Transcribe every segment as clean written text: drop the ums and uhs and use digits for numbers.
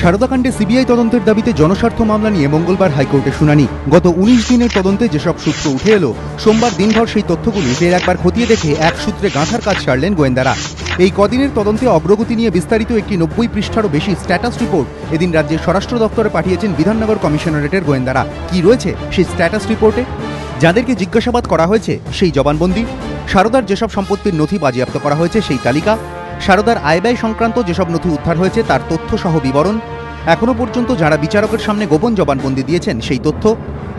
সারদাকাণ্ডে CBI তদন্তের দাবিতে জনস্বার্থ মামলা নিয়ে মঙ্গলবার হাইকোর্টে শুনানি। গত ১৯ দিনের তদন্তে যেসব সূত্র উঠে এলো, সোমবার দিনভর সেই তথ্যগুলি ফের একবার খতিয়ে দেখে এক সূত্রে গাঁথার কাজ সারলেন গোয়েন্দারা। এই কদিনের তদন্তে অগ্রগতি নিয়ে বিস্তারিত একটি ৯০ পৃষ্ঠারও বেশি স্ট্যাটাস রিপোর্ট এদিন রাজ্যের স্বরাষ্ট্র দপ্তরে পাঠিয়েছেন বিধাননগর কমিশনারেটের গোয়েন্দারা। কি রয়েছে সেই স্ট্যাটাস রিপোর্টে? যাদেরকে জিজ্ঞাসাবাদ করা হয়েছে সেই জবানবন্দি, সারদার যেসব সম্পত্তির নথি বাজেয়াপ্ত করা হয়েছে সেই তালিকা, সারদার আয় ব্যয় সংক্রান্ত যেসব নথি উদ্ধার হয়েছে তার তথ্য সহ বিবরণ, এখনো পর্যন্ত যারা বিচারকের সামনে গোপন জবানবন্দি দিয়েছেন সেই তথ্য,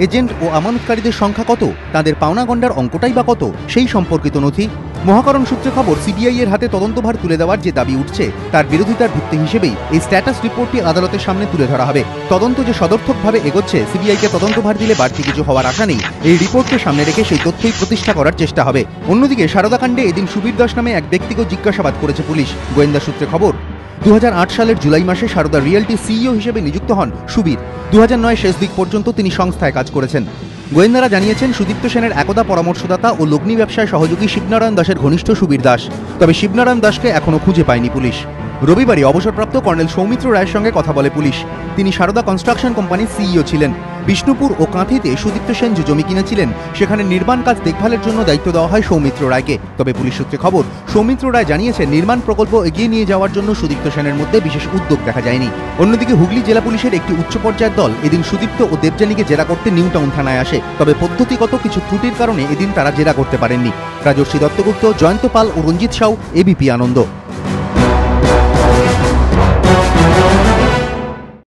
এজেন্ট ও আমানতকারীদের সংখ্যা কত, তাদের পাওনা গণ্ডার অঙ্কটাই বা কত, সেই সম্পর্কিত নথি। মহাকরণ সূত্রে খবর, সিবিআই এর হাতে তদন্তভার তুলে দেওয়ার যে দাবি উঠছে তার বিরোধিতার ভিত্তি হিসেবেই এই স্ট্যাটাস রিপোর্টটি আদালতের সামনে তুলে ধরা হবে। তদন্ত যে সদর্থকভাবে এগোচ্ছে, সিবিআইকে তদন্তভার দিলে বাড়তি কিছু হওয়ার আশা নেই, এই রিপোর্টকে সামনে রেখে সেই তথ্যই প্রতিষ্ঠা করার চেষ্টা হবে। অন্যদিকে সারদাকাণ্ডে এদিন সুবীর দাস নামে এক ব্যক্তিকে জিজ্ঞাসাবাদ করেছে পুলিশ। গোয়েন্দা সূত্রে খবর, ২০০৮ সালের জুলাই মাসে সারদা রিয়েলটি সিইও হিসেবে নিযুক্ত হন সুবীর। ২০০৯ শেষ দিক পর্যন্ত তিনি সংস্থায় কাজ করেছেন। গোয়েন্দারা জানিয়েছেন, সুদীপ্ত সেনের একদা পরামর্শদাতা ও লগ্নি ব্যবসায় সহযোগী শিবনারায়ণ দাসের ঘনিষ্ঠ সুবীর দাস। তবে শিবনারায়ণ দাসকে এখনও খুঁজে পায়নি পুলিশ। রবিবারই অবসরপ্রাপ্ত কর্নেল সৌমিত্র রায়ের সঙ্গে কথা বলে পুলিশ। তিনি সারদা কনস্ট্রাকশন কোম্পানির সিইও ছিলেন। বিষ্ণুপুর ও কাঁথিতে সুদীপ্ত সেন যে জমি কিনেছিলেন, সেখানে নির্মাণ কাজ দেখভালের জন্য দায়িত্ব দেওয়া হয় সৌমিত্র রায়কে। তবে পুলিশ সূত্রে খবর, সৌমিত্র রায় জানিয়েছেন, নির্মাণ প্রকল্প এগিয়ে নিয়ে যাওয়ার জন্য সুদীপ্ত সেনের মধ্যে বিশেষ উদ্যোগ দেখা যায়নি। অন্যদিকে হুগলি জেলা পুলিশের একটি উচ্চ পর্যায়ের দল এদিন সুদীপ্ত ও দেবযানীকে জেরা করতে নিউ টাউন থানায় আসে। তবে পদ্ধতিগত কিছু ত্রুটির কারণে এদিন তারা জেরা করতে পারেননি। রাজর্ষি দত্তগুপ্ত, জয়ন্ত পাল ও রঞ্জিত সাউ, এবিপি আনন্দ।